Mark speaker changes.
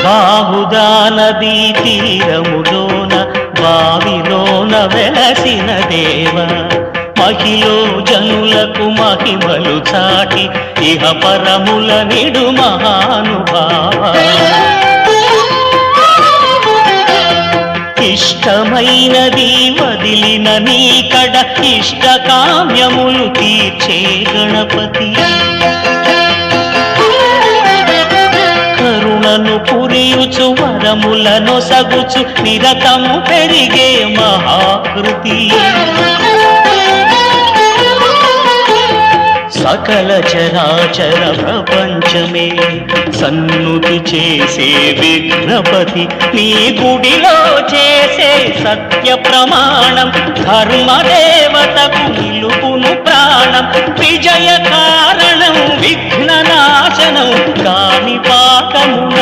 Speaker 1: బాహుదా నదీ తీరములోన బావిలోన వెలసిన దేవ మహిలో జనులకు మహిమలు చాటి ఇహ పరముల నిడు మహానుభావ ఇష్టమైనది వదిలిన నీకడ ఇష్ట కామ్యములు తీర్చే గణపతి కరుణను పురియుచు వరములను సగుచు నిరతము పెరిగే మహాకృతి సకల చరాచర ప్రపంచమే సన్నుతి చేసే విఘ్నపతి నీ గుడిలో చేసే సత్య ప్రమాణం ధర్మదేవతకు నిలుపును ప్రాణం విజయ కారణం విఘ్న నాశనం కాని పాకమున